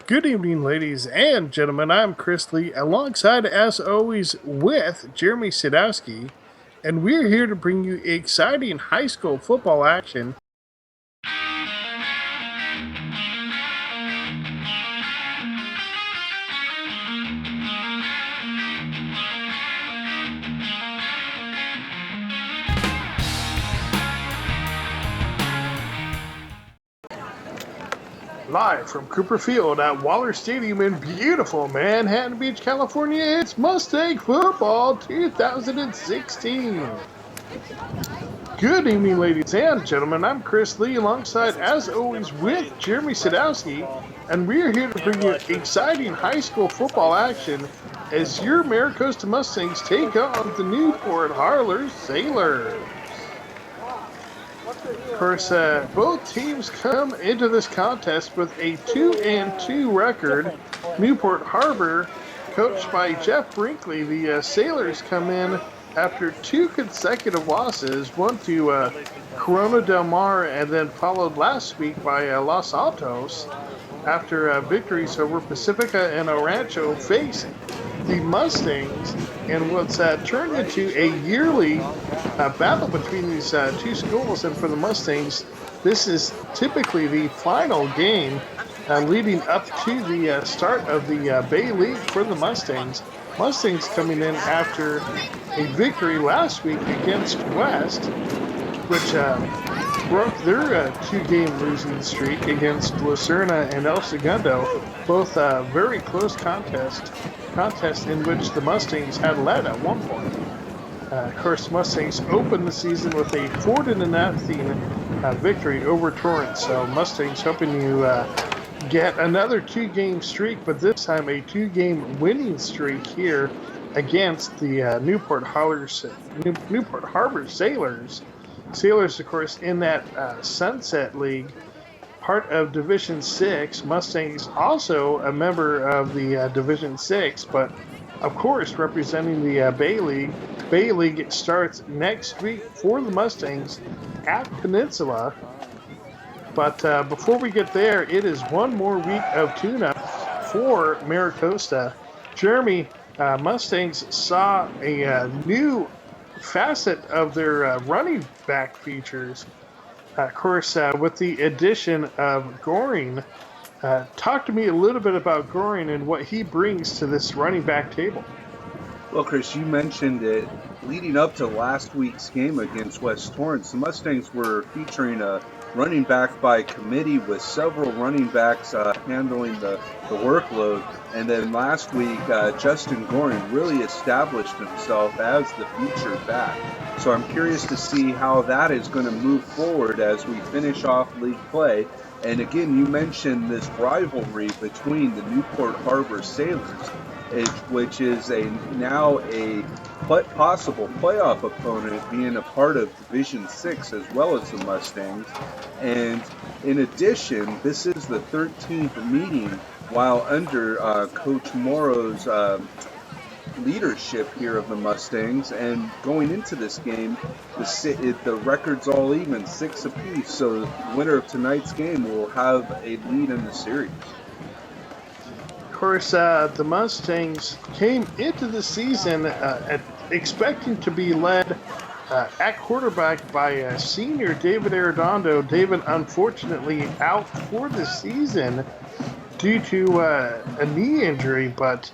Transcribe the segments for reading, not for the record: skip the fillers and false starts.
Good evening, ladies and gentlemen. I'm Chris Lee, alongside, as always, with Jeremy Sadowski, and we're here to bring you exciting high school football action. Live from Cooper Field at Waller Stadium in beautiful Manhattan Beach, California, it's Mustang Football 2016. Good evening, ladies and gentlemen. I'm Chris Lee, alongside, as always, with Jeremy Sadowski, and we're here to bring you exciting high school football action as your Maricosta Mustangs take on the Newport Harler Sailors. Of course, both teams come into this contest with a 2-2 record. Newport Harbor, coached by Jeff Brinkley, the Sailors come in after two consecutive losses, one to Corona del Mar and then followed last week by Los Altos after victories over Pacifica and Orancho face the Mustangs and what's turned into a yearly battle between these two schools. And for the Mustangs, this is typically the final game leading up to the start of the Bay League for the Mustangs. Mustangs coming in after a victory last week against West, which broke their two-game losing streak against Lucerna and El Segundo, both very close contest in which the Mustangs had led at one point. Of course, Mustangs opened the season with a 4-0 victory over Torrance. So Mustangs hoping to get another two-game streak, but this time a two-game winning streak here against the Newport Harbor Sailors. Sailors, of course, in that Sunset League, part of Division 6. Mustangs also a member of the Division 6, but of course representing the Bay League. Bay League starts next week for the Mustangs at Peninsula. But before we get there, it is one more week of tune-up for Maricosta. Jeremy, Mustangs saw a new facet of their running back features. Of course, with the addition of Goring, talk to me a little bit about Goring and what he brings to this running back table. Well, Chris, you mentioned it. Leading up to last week's game against West Torrance, the Mustangs were featuring a running back by committee with several running backs handling the workload. And then last week, Justin Goring really established himself as the featured back. So I'm curious to see how that is going to move forward as we finish off league play. And again, you mentioned this rivalry between the Newport Harbor Sailors, which is now a possible playoff opponent, being a part of Division 6 as well as the Mustangs. And in addition, this is the 13th meeting while under Coach Morrow's leadership here of the Mustangs. And going into this game, the record's all even, 6 apiece. So the winner of tonight's game will have a lead in the series. Of course, the Mustangs came into the season expecting to be led at quarterback by senior David Arredondo. David, unfortunately, out for the season due to a knee injury, but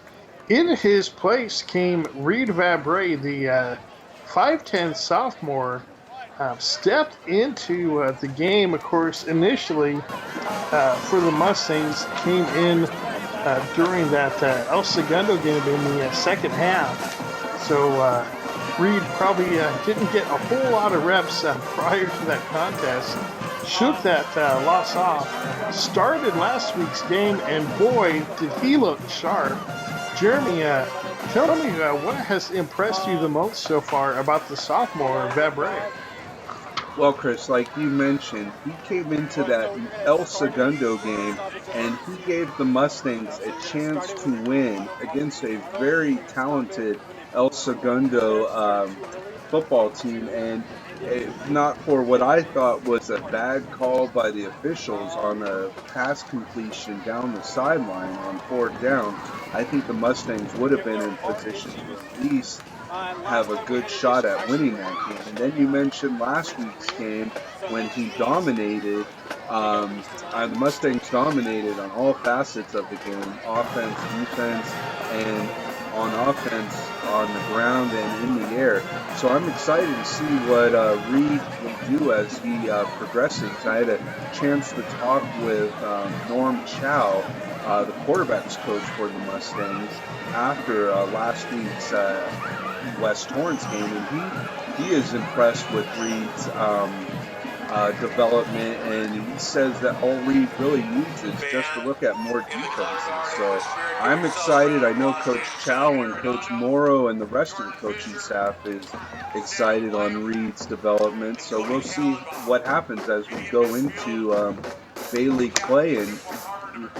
in his place came Reed Vabre, the 5'10 sophomore, stepped into the game. Of course, initially for the Mustangs, came in during that El Segundo game in the second half. So Reed probably didn't get a whole lot of reps prior to that contest. Shook that loss off. Started last week's game, and boy, did he look sharp. Jeremy, tell me what has impressed you the most so far about the sophomore, Vabre? Well, Chris, like you mentioned, he came into that El Segundo game and he gave the Mustangs a chance to win against a very talented El Segundo football team. And if not for what I thought was a bad call by the officials on a pass completion down the sideline on fourth down, I think the Mustangs would have been in position to at least have a good shot at winning that game. And then you mentioned last week's game when he dominated. The Mustangs dominated on all facets of the game: offense, defense, and on offense on the ground and in the air. So I'm excited to see what Reed will do as he progresses. I had a chance to talk with Norm Chow, the quarterbacks coach for the Mustangs, after last week's West Torrance game, and he is impressed with Reed's development, and he says that all Reed really needs is just to look at more defenses. So I'm excited. I know Coach Chow and Coach Morrow and the rest of the coaching staff is excited on Reed's development. So we'll see what happens as we go into Bay League play,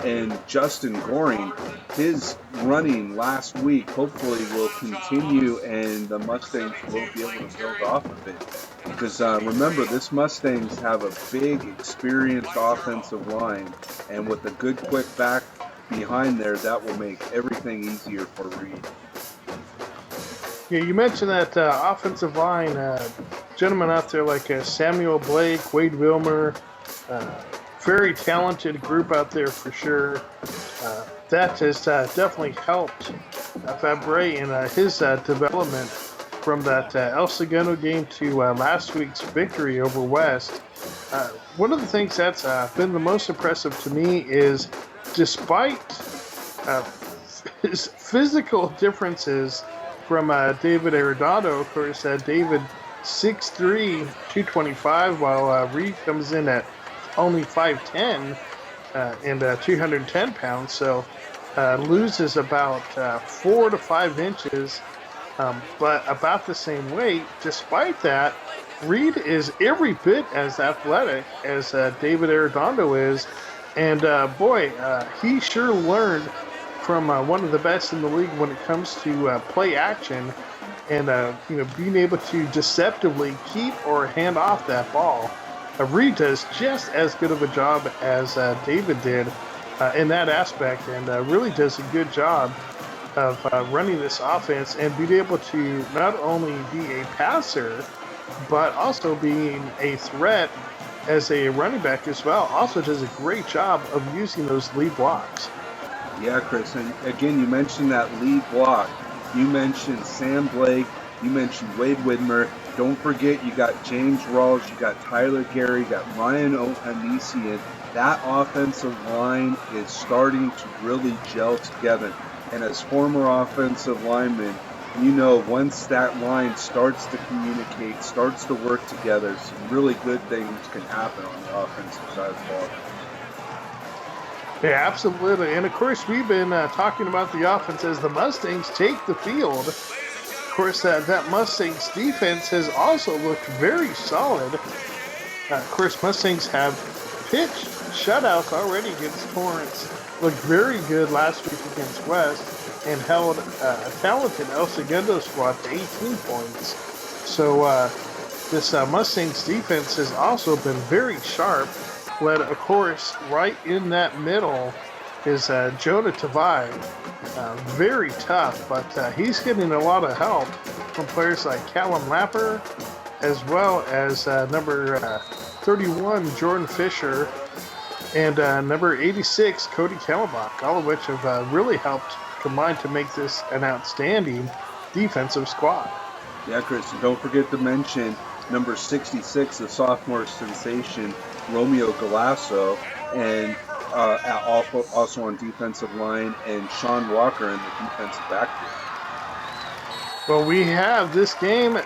and Justin Goring, his running last week hopefully will continue, and the Mustangs will be able to build off of it. Because remember, this Mustangs have a big, experienced offensive line, and with a good, quick back behind there, that will make everything easier for Reed. Yeah, you mentioned that offensive line, gentlemen out there like Samuel Blake, Wade Wilmer, very talented group out there for sure. That has definitely helped Fabre in his development from that El Segundo game to last week's victory over West. One of the things that's been the most impressive to me is, despite his physical differences from David Arredondo, of course, David 6'3", 225, while Reed comes in at only 5'10", and 210 pounds, so loses about 4 to 5 inches, but about the same weight. Despite that, Reed is every bit as athletic as David Arredondo is, and he sure learned from one of the best in the league when it comes to play action, and being able to deceptively keep or hand off that ball. Reed does just as good of a job as David did in that aspect, and really does a good job of running this offense and being able to not only be a passer, but also being a threat as a running back as well. Also does a great job of using those lead blocks. Yeah, Chris, and again, you mentioned that lead block. You mentioned Sam Blake. You mentioned Wade Widmer. Don't forget, you got James Rawls, you got Tyler Gary, you got Ryan Ohanisian. That offensive line is starting to really gel together. And as former offensive linemen, once that line starts to communicate, starts to work together, some really good things can happen on the offensive side of the ball. Yeah, absolutely. And of course, we've been talking about the offense as the Mustangs take the field. Of course, that Mustangs defense has also looked very solid. Of course, Mustangs have pitched shutouts already against Torrance. Looked very good last week against West, and held a talented El Segundo squad to 18 points. So this Mustangs defense has also been very sharp. Led, of course, right in that middle is Jonah Tavai. Very tough, but he's getting a lot of help from players like Callum Lapper, as well as number 31, Jordan Fisher, and number 86, Cody Kellenbach, all of which have really helped combine to make this an outstanding defensive squad. Yeah, Chris, and don't forget to mention number 66, the sophomore sensation, Romeo Galasso, and also on defensive line, and Sean Walker in the defensive backfield. Well, we have this game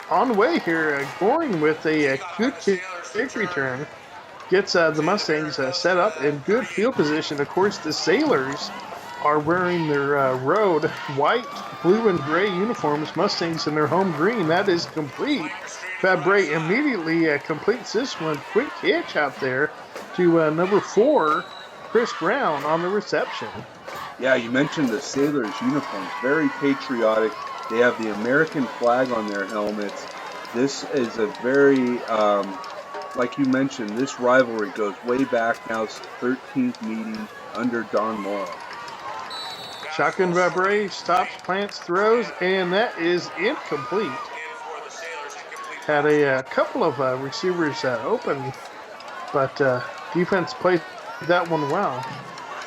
on the way here. Goring with a good kick return gets the Mustangs set up in good field position. Of course, the Sailors are wearing their road white, blue, and gray uniforms. Mustangs in their home green. That is complete. Fabre immediately completes this one. Quick hitch out there to number 4, Chris Brown, on the reception. Yeah, you mentioned the Sailors uniforms. Very patriotic. They have the American flag on their helmets. This is a very, like you mentioned, this rivalry goes way back now. It's the 13th meeting under Don Morrow. Shotgun Vibre stops, plants, throws, and that is incomplete. Had a couple of receivers open, but defense played that one well.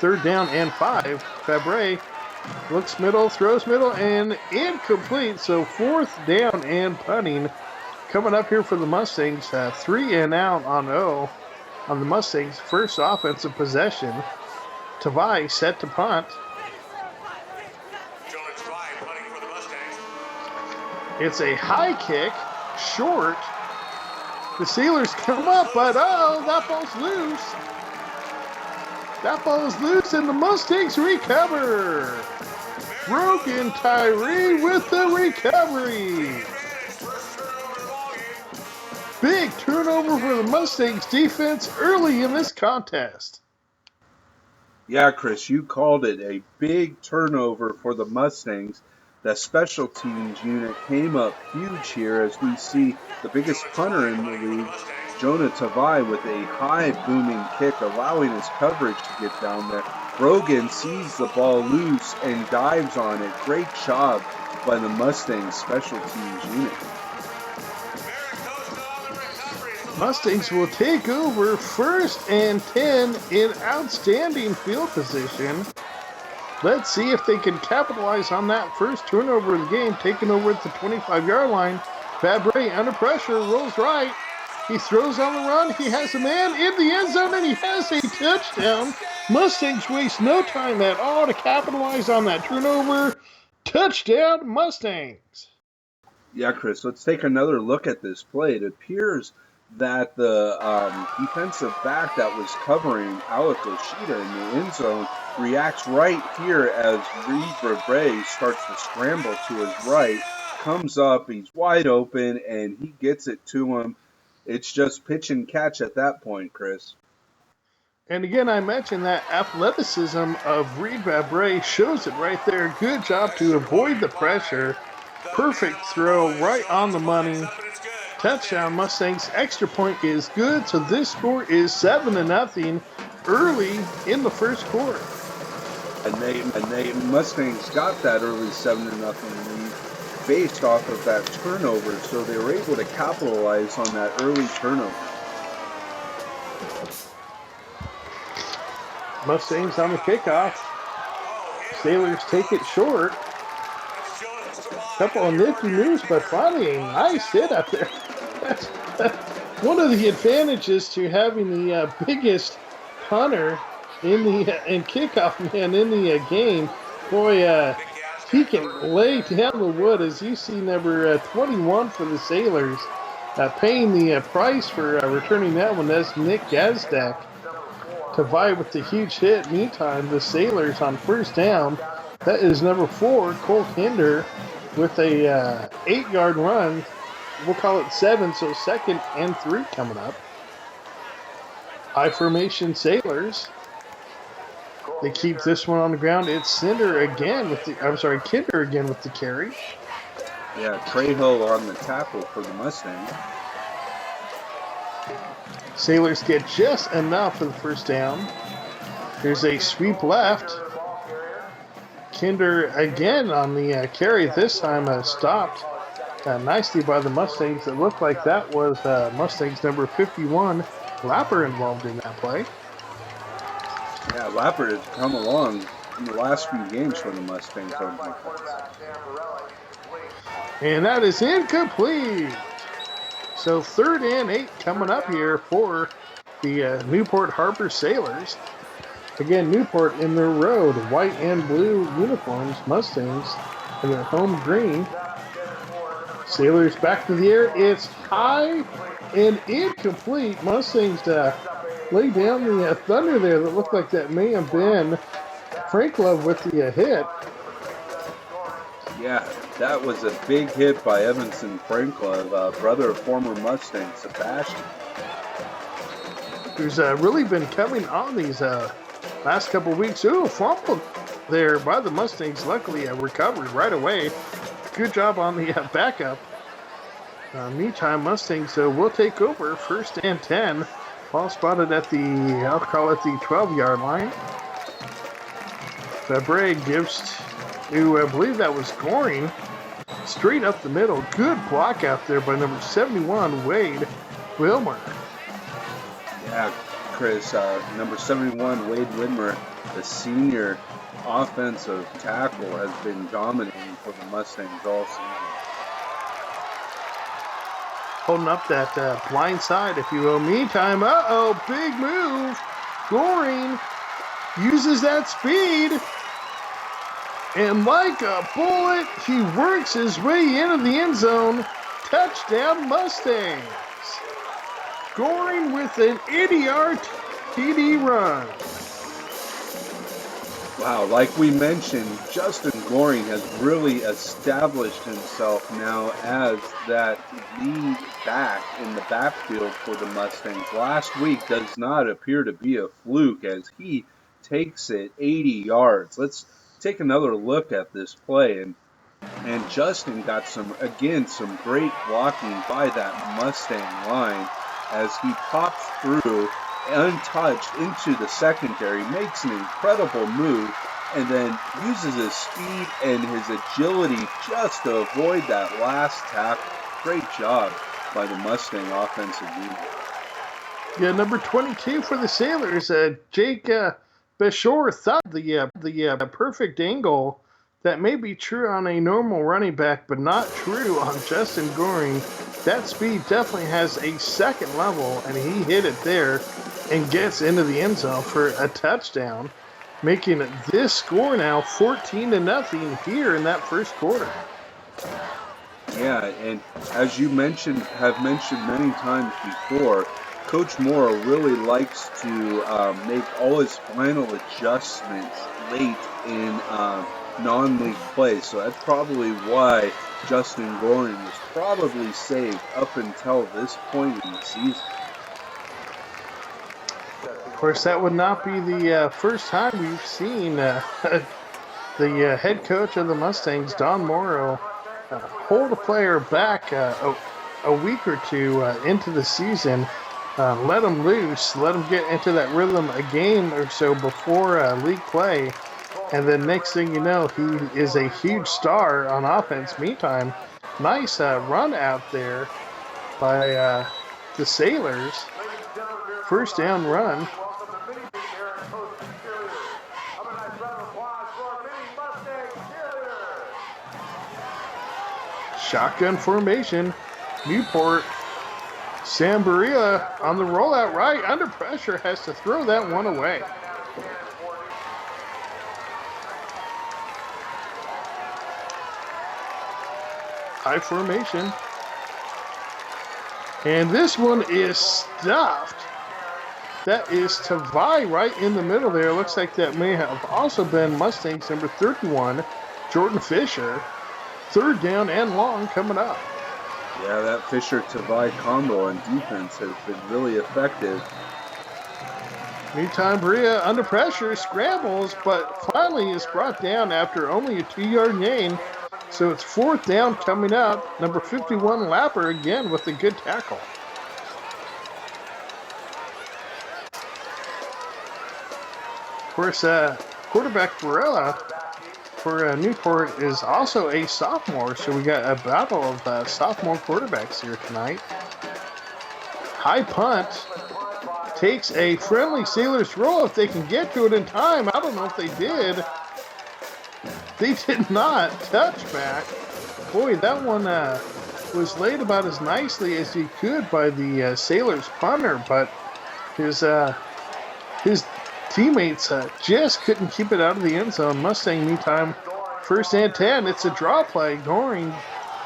3rd down and 5. Vibre looks middle, throws middle, and incomplete. So 4th down and punting. Coming up here for the Mustangs, 3 and out on the Mustangs. First offensive possession. Tavai set to punt. It's a high kick, short. The Steelers come up, but that ball's loose. That ball is loose, and the Mustangs recover. Brogan Tyree with the recovery. Big turnover for the Mustangs defense early in this contest. Yeah, Chris, you called it a big turnover for the Mustangs. The special teams unit came up huge here as we see the biggest punter in the league, Jonah Tavai, with a high booming kick, allowing his coverage to get down there. Brogan sees the ball loose and dives on it. Great job by the Mustangs special teams unit. Mustangs will take over 1st and 10 in outstanding field position. Let's see if they can capitalize on that first turnover of the game, taking over at the 25-yard line. Fabre under pressure, rolls right. He throws on the run. He has a man in the end zone, and he has a touchdown. Mustangs waste no time at all to capitalize on that turnover. Touchdown, Mustangs. Yeah, Chris, let's take another look at this play. It appears that the defensive back that was covering Alec Oshida in the end zone reacts right here as Reed Bray starts to scramble to his right, comes up, he's wide open, and he gets it to him. It's just pitch and catch at that point, Chris. And again, I mentioned that athleticism of Reed Bray shows it right there. Good job to avoid the pressure. Perfect throw right on the money. Touchdown Mustangs. Extra point is good, so this score is 7-0 early in the first quarter. And they Mustangs got that early 7-0 lead based off of that turnover, so they were able to capitalize on that early turnover. Mustangs on the kickoff. Steelers take it short. Couple of nifty moves, but finally a nice hit up there. That's one of the advantages to having the biggest punter in the and kickoff man in the game. Boy, he can lay down the wood, as you see number 21 for the Sailors. Paying the price for returning that one. That's Nick Gazdak. Tavai with the huge hit. Meantime, the Sailors on first down. That is number 4, Cole Kinder, with a 8-yard run. We'll call it 7, so 2nd and 3 coming up. I formation Sailors. They keep this one on the ground. It's Kinder again with the carry. Yeah, Trejo on the tackle for the Mustangs. Sailors get just enough for the first down. There's a sweep left. Kinder again on the carry. This time stopped nicely by the Mustangs. It looked like that was Mustangs number 51, Lapper, involved in that play. Yeah, Lapper has come along in the last few games for the Mustangs. And that is incomplete. So 3rd and 8 coming up here for the Newport Harbor Sailors. Again, Newport in their road, white and blue uniforms, Mustangs in their home green. Sailors back to the air. It's high and incomplete. Mustangs lay down the thunder there that looked like that may have been Franklin with the hit. Yeah, that was a big hit by Evanson Franklin, brother of former Mustang Sebastian. Who's really been coming on these last couple of weeks. Ooh, fumbled there by the Mustangs. Luckily, recovered right away. Good job on the backup. Meantime, Mustangs will take over 1st and 10. Ball spotted at the, I'll call it the 12-yard line. Fabre gives to, I believe that was Goring, straight up the middle. Good block out there by number 71, Wade Wilmer. Yeah, Chris, number 71, Wade Widmer, the senior offensive tackle, has been dominating for the Mustangs all season. Holding up that blind side, if you will. Meantime, big move. Goring uses that speed. And like a bullet, he works his way into the end zone. Touchdown Mustangs. Goring with an 80-yard TD run. Wow, like we mentioned, Justin Goring has really established himself now as that lead back in the backfield for the Mustangs. Last week does not appear to be a fluke as he takes it 80 yards. Let's take another look at this play. And Justin got some great blocking by that Mustang line as he pops through untouched into the secondary, makes an incredible move, and then uses his speed and his agility just to avoid that last tackle. Great job by the Mustang offensive unit. Yeah, number 22 for the Sailors, Jake Beshore thought the perfect angle that may be true on a normal running back, but not true on Justin Goring. That speed definitely has a second level, and he hit it there and gets into the end zone for a touchdown, making this score now 14-0 here in that first quarter. Yeah, and as you have mentioned many times before, Coach Morrow really likes to make all his final adjustments late in non-league play, so that's probably why Justin Goring was probably saved up until this point in the season. Of course, that would not be the first time we've seen the head coach of the Mustangs, Don Morrow, hold a player back a week or two into the season, let him loose, let him get into that rhythm a game or so before league play, and then next thing you know, he is a huge star on offense. Meantime, nice run out there by the Sailors. First down run. Shotgun formation. Newport. Sambaria on the rollout right. Under pressure. Has to throw that one away. High formation. And this one is stuffed. That is Tavai right in the middle there. Looks like that may have also been Mustangs number 31, Jordan Fisher. Third down and long coming up. Yeah, that Fisher-Tavai combo on defense has been really effective. Meantime, Bria under pressure, scrambles, but finally is brought down after only a 2-yard gain. So it's fourth down coming up. Number 51, Lapper, again with a good tackle. Of course, quarterback Varela for Newport is also a sophomore, so we got a battle of sophomore quarterbacks here tonight. High punt. Takes a friendly Sailors roll if they can get to it in time. I don't know if they did. They did not. Touchback. Boy, that one was laid about as nicely as he could by the Sailors punter, but his teammates just couldn't keep it out of the end zone. Mustang, meantime, first and 10. It's a draw play. Goring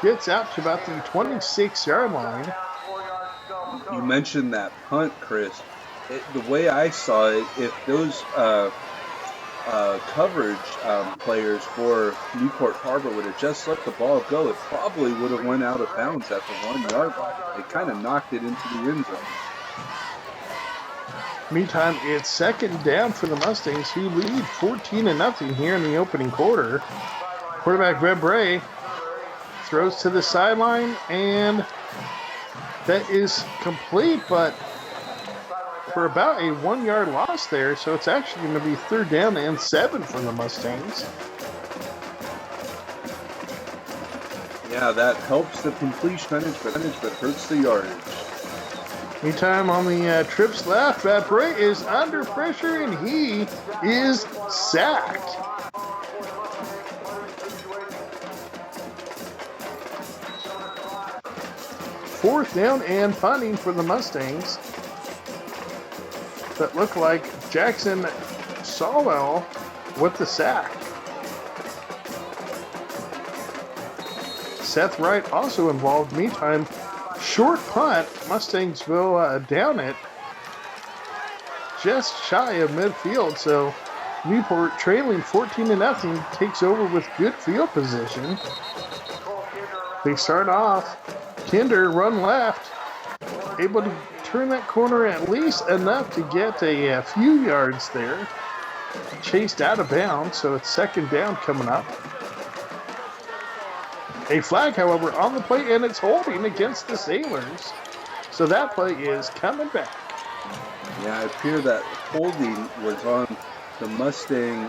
gets out to about the 26-yard line. You mentioned that punt, Chris. The way I saw it, if those coverage players for Newport Harbor would have just let the ball go, it probably would have went out of bounds at the 1-yard line. They kind of knocked it into the end zone. Meantime, it's second down for the Mustangs, who lead 14-0 here in the opening quarter. Quarterback Red Bray throws to the sideline, and that is complete, but for about a 1-yard loss there, so it's actually going to be 3rd down and 7 for the Mustangs. Yeah, that helps the completion percentage, but hurts the yardage. Meantime, on the trips left, Bray is under pressure, and he is sacked. Fourth down and punting for the Mustangs. That looked like Jackson Sawell with the sack. Seth Wright also involved. Meantime, short punt. Mustangs will down it just shy of midfield. So Newport trailing 14-0 takes over with good field position. They start off. Kinder run left, able to turn that corner at least enough to get a few yards there. Chased out of bounds, so it's 2nd down coming up. A flag, however, on the play, and it's holding against the Sailors. So that play is coming back. Yeah, it appeared that holding was on the Mustang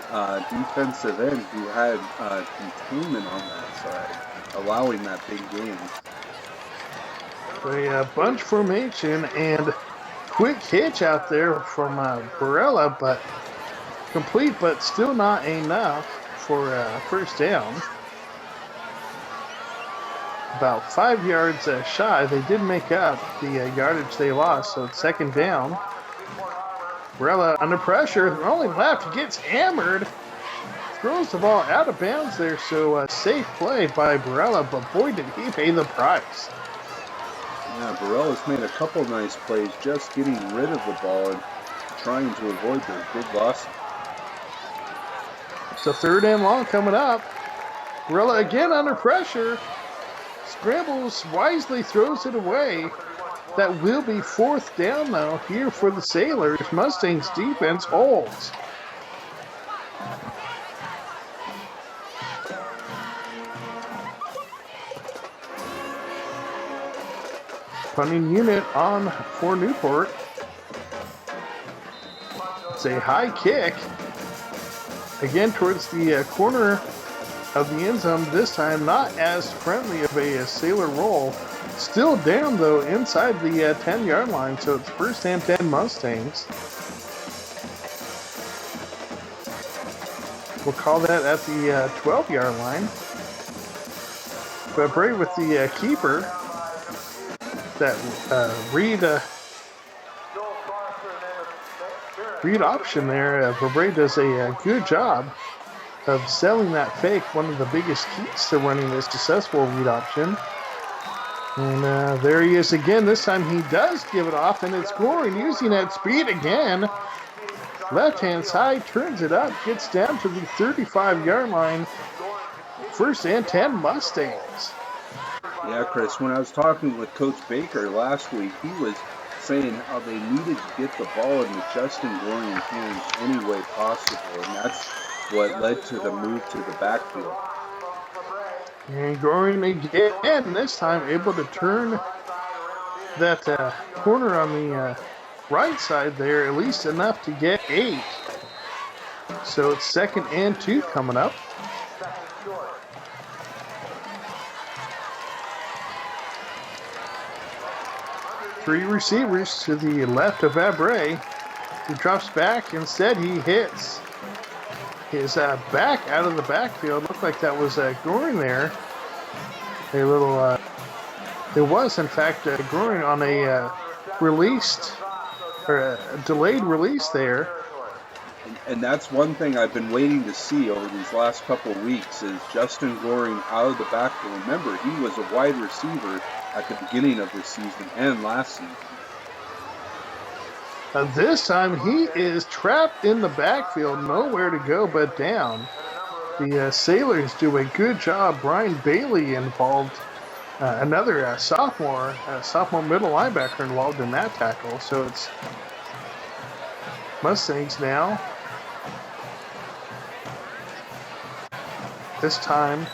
defensive end, who had containment on that side, allowing that big gain. A bunch formation and quick hitch out there from Barella, but complete, but still not enough for 1st down. About 5 yards shy. They did make up the yardage they lost, so it's 2nd down. Barella under pressure, rolling left, gets hammered. Throws the ball out of bounds there, so safe play by Barella, but boy did he pay the price. Yeah, Barella's made a couple nice plays just getting rid of the ball and trying to avoid those big losses. So 3rd and long coming up. Barella again under pressure. Scrambles, wisely throws it away. That will be 4th down, though, here for the Sailors. Mustangs defense holds. Punting unit on for Newport. It's a high kick. Again towards the corner of the end zone. This time not as friendly of a Sailor roll. Still down, though, inside the 10-yard line. So it's 1st and 10 Mustangs. We'll call that at the 12-yard line. But Bray with the keeper. That read option there. Bray does a good job of selling that fake. One of the biggest keys to running a successful read option. And there he is again. This time he does give it off, and it's Goring using that speed again. Left-hand side, turns it up, gets down to the 35-yard line. 1st and 10 Mustangs. Yeah, Chris, when I was talking with Coach Baker last week, he was saying how they needed to get the ball into Justin Goring's hands any way possible, and that's what led to the move to the backfield. And Goring again, this time able to turn that corner on the right side there, at least enough to get 8. So it's 2nd and 2 coming up. Three receivers to the left of Bray. He drops back. Instead, he hits his back out of the backfield. Looked like that was Goring there. A little, it was in fact Goring on a released or a delayed release there. And that's one thing I've been waiting to see over these last couple of weeks is Justin Goring out of the backfield. Remember, he was a wide receiver at the beginning of this season and last season. This time he is trapped in the backfield, nowhere to go but down. The Sailors do a good job. Brian Bailey involved, another sophomore middle linebacker involved in that tackle. So it's Mustangs now. This time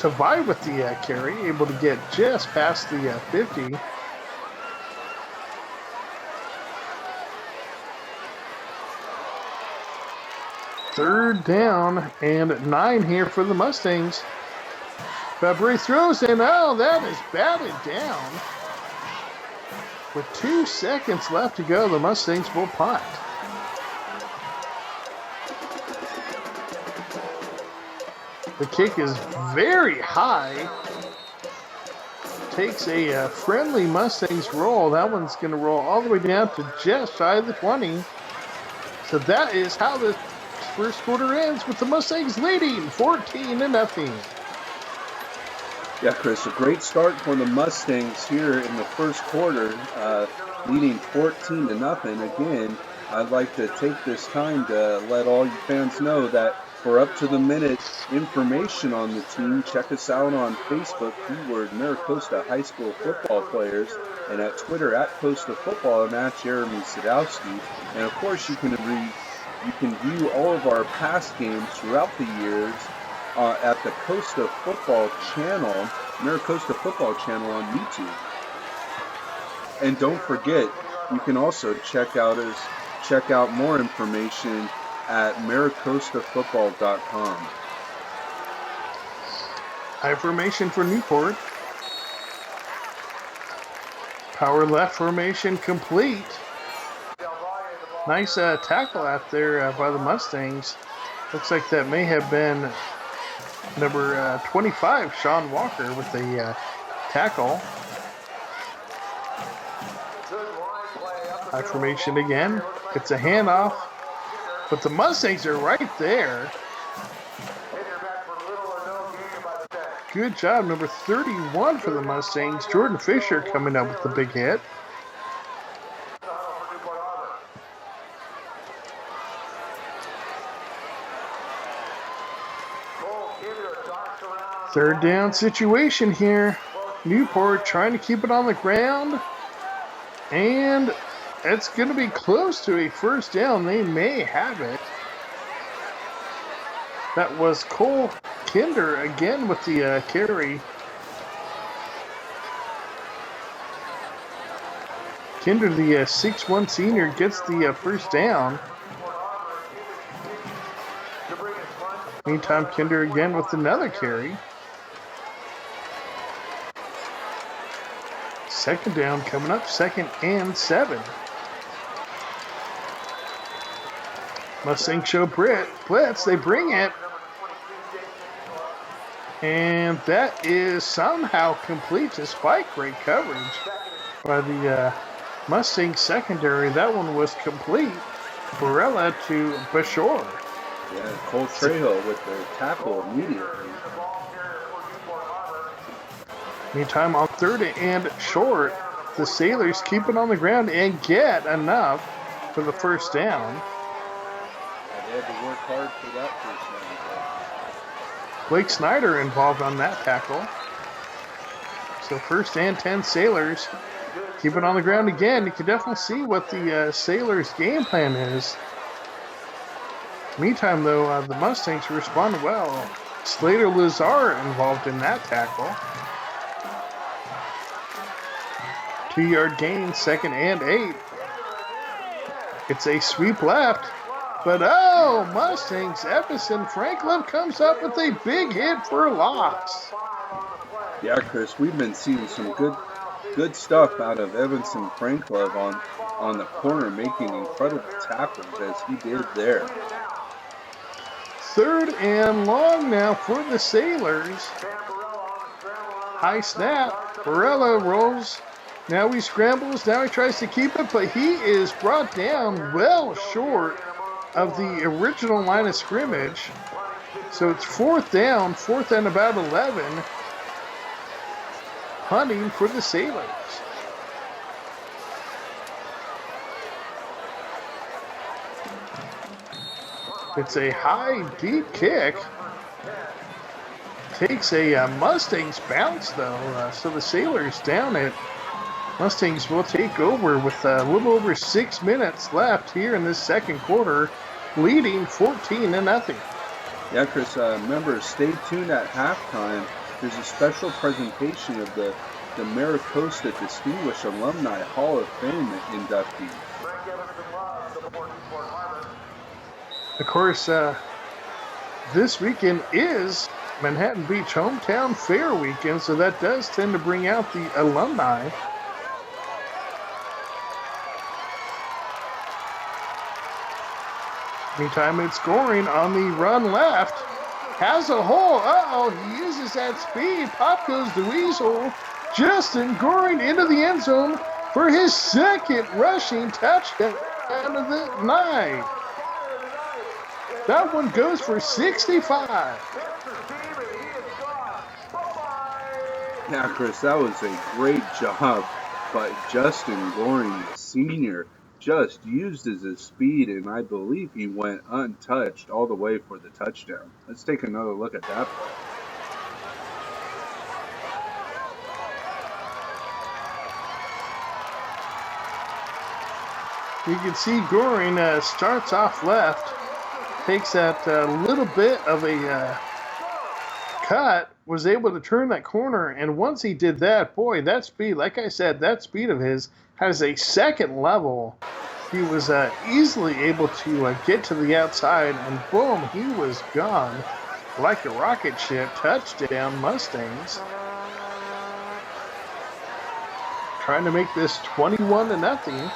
to vie with the carry, able to get just past the 50. Third down and 9 here for the Mustangs. Fabry throws in. Oh, that is batted down. With 2 seconds left to go, the Mustangs will punt. The kick is very high. Takes a friendly Mustangs roll. That one's going to roll all the way down to just shy of the 20. So that is how the first quarter ends, with the Mustangs leading 14-0. Yeah, Chris, a great start for the Mustangs here in the first quarter, leading 14-0. Again, I'd like to take this time to let all you fans know that for up-to-the-minute information on the team, check us out on Facebook, keyword Maricosta High School Football Players, and at Twitter at Costa Football and at Jeremy Sadowski. And of course, you can view all of our past games throughout the years at the Costa Football channel, Maricosta Football channel on YouTube. And don't forget, you can also check out more information at maricostafootball.com. High formation for Newport. Power left formation complete. Nice tackle out there by the Mustangs. Looks like that may have been number 25, Sean Walker, with a tackle. High formation again. It's a handoff. But the Mustangs are right there. Good job, number 31 for the Mustangs. Jordan Fisher coming up with the big hit. Third down situation here. Newport trying to keep it on the ground. And it's going to be close to a first down. They may have it. That was Cole Kinder again with the carry. Kinder, the 6'1 senior, gets the first down. Meantime, Kinder again with another carry. Second down coming up, 2nd and 7. Mustang show blitz. They bring it. And that is somehow complete despite great coverage by the Mustang secondary. That one was complete. Barella to Bashore. Yeah, Cole Trejo with the tackle immediately. Meantime, on 3rd and short, the Sailors keep it on the ground and get enough for the first down. They had to work hard for that first down. Blake Snyder involved on that tackle. So 1st and 10 Sailors. Keep it on the ground again. You can definitely see what the Sailors' game plan is. Meantime, though, the Mustangs respond well. Slater Lazar involved in that tackle. 2-yard gain, 2nd and 8. It's a sweep left. But oh, Mustangs, Epison Franklin comes up with a big hit for a loss. Yeah, Chris, we've been seeing some good stuff out of Evanson Franklin on the corner, making incredible tackles as he did there. 3rd and long now for the Sailors. High snap. Barella rolls. Now he scrambles. Now he tries to keep it, but he is brought down well short of the original line of scrimmage. So it's 4th down, 4th and about 11. Hunting for the Sailors. It's a high, deep kick. Takes a Mustangs bounce, though. So the Sailors down it. Mustangs will take over with a little over 6 minutes left here in this second quarter, leading 14-0. Yeah, Chris, remember, stay tuned at halftime. There's a special presentation of the Maricosta Distinguished Alumni Hall of Fame inductees. Of course, this weekend is Manhattan Beach Hometown Fair weekend, so that does tend to bring out the alumni. Meantime, it's Goring on the run left. Has a hole. Uh-oh, he uses that speed. Pop goes the Weasel. Justin Goring into the end zone for his second rushing touchdown of the night. That one goes for 65. Yeah, Chris, that was a great job by Justin Goring, Sr. Just used his speed, and I believe he went untouched all the way for the touchdown. Let's take another look at that play. You can see Goring starts off left, takes that little bit of a cut, was able to turn that corner, and once he did that, boy, that speed, like I said, that speed of his has a second level. He was easily able to get to the outside, and boom, he was gone like a rocket ship. Touchdown, Mustangs. Trying to make this 21-0.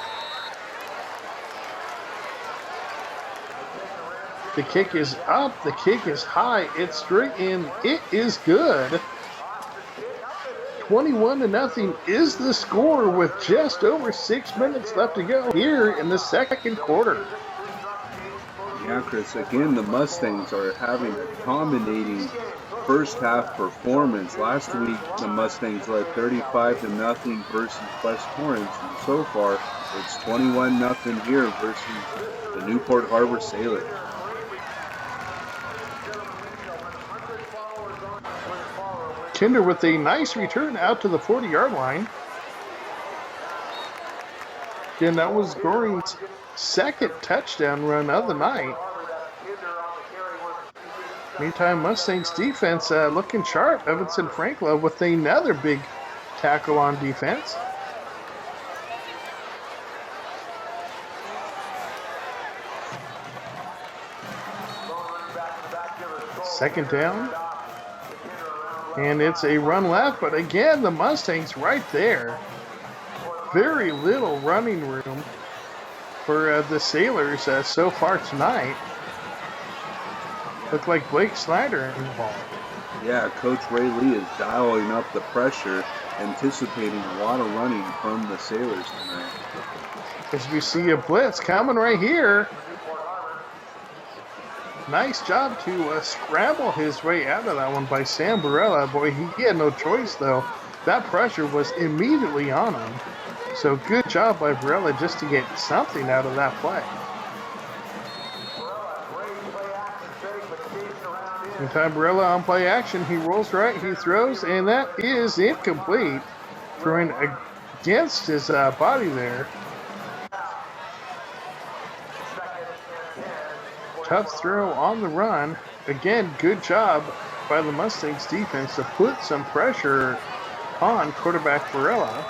The kick is up. The kick is high. It's straight in. It is good. 21-0 is the score with just over 6 minutes left to go here in the second quarter. Yeah, Chris, again, the Mustangs are having a dominating first half performance. Last week, the Mustangs led 35-0 versus West Torrance, and so far, it's 21-0 here versus the Newport Harbor Sailors. Kinder with a nice return out to the 40-yard line. Again, that was Goring's second touchdown run of the night. Meantime, Mustangs defense looking sharp. Evanson Franklin with another big tackle on defense. Second down. And it's a run left, but again, the Mustangs right there. Very little running room for the Sailors so far tonight. Look like Blake Snyder involved. Yeah, Coach Ray Lee is dialing up the pressure, anticipating a lot of running from the Sailors tonight. As we see a blitz coming right here. Nice job to scramble his way out of that one by Sam Barella. Boy, he had no choice, though. That pressure was immediately on him. So good job by Barella just to get something out of that play. Meantime, Barella on play action. He rolls right, he throws, and that is incomplete. Throwing against his body there. Tough throw on the run. Again, good job by the Mustangs defense to put some pressure on quarterback Barella.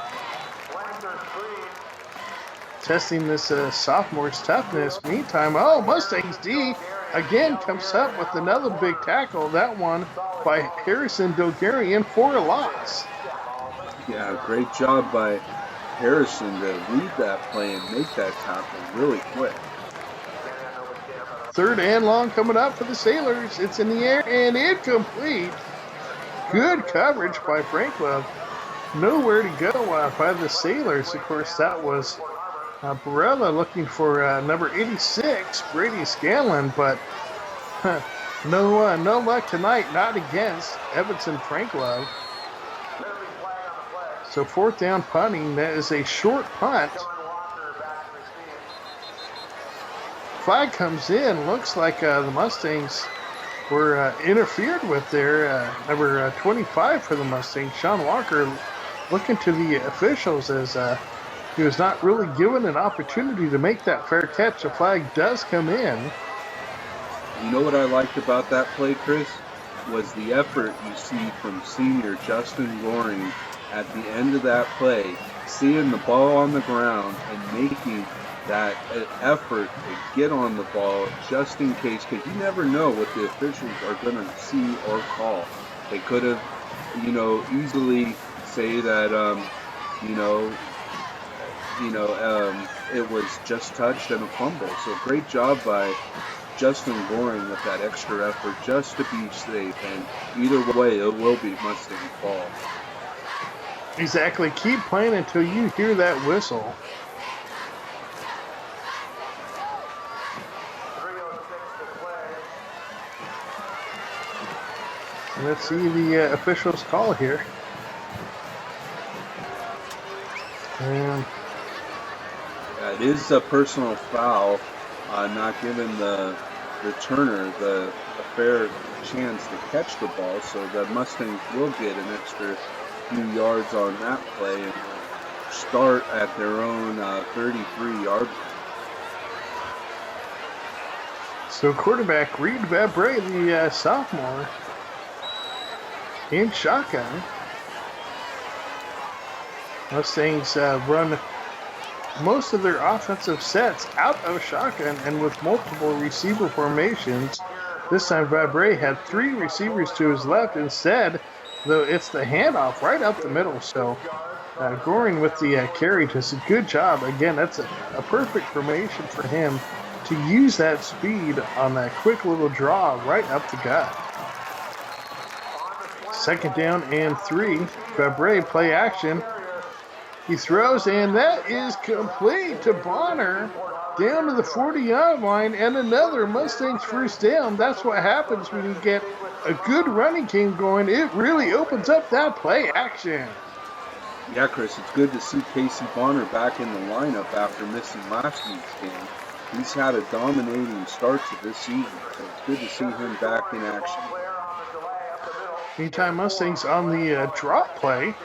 Testing this sophomore's toughness. Meantime, Mustangs D again comes up with another big tackle. That one by Harrison Dogarian for a loss. Yeah, great job by Harrison to read that play and make that tackle really quick. Third and long coming up for the Sailors. It's in the air and incomplete. Good coverage by Franklin. Nowhere to go by the Sailors. Of course, that was Barella looking for number 86, Brady Scanlon, but no luck tonight, not against Evanson Franklin. So fourth down punting. That is a short punt. Flag comes in. Looks like the Mustangs were interfered with there. Number 25 for the Mustangs, Sean Walker, looking to the officials as he was not really given an opportunity to make that fair catch. The flag does come in. You know what I liked about that play, Chris? Was the effort you see from senior Justin Loring at the end of that play, seeing the ball on the ground and making that effort to get on the ball just in case, because you never know what the officials are going to see or call. They could have, easily say that, you know, it was just touched and a fumble. So great job by Justin Loring with that extra effort just to be safe. And either way, it will be Mustang ball. Exactly. Keep playing until you hear that whistle. Let's see the officials' call here. And it is a personal foul, not giving the returner the fair chance to catch the ball. So the Mustangs will get an extra few yards on that play and start at their own 33-yard line. so quarterback Reed Vabre, the sophomore, in shotgun. Mustangs run most of their offensive sets out of shotgun and with multiple receiver formations. This time Vabre had 3 receivers to his left instead, though it's the handoff right up the middle. So Goring with the carry does a good job. Again, that's a perfect formation for him to use that speed on that quick little draw right up the gut. 2nd down and 3. Vabre play action. He throws, and that is complete to Bonner down to the 40-yard line, and another Mustangs first down. That's what happens when you get a good running game going. It really opens up that play action. Yeah, Chris, it's good to see Casey Bonner back in the lineup after missing last week's game. He's had a dominating start to this season, so it's good to see him back in action. Meantime, Mustangs on the drop play.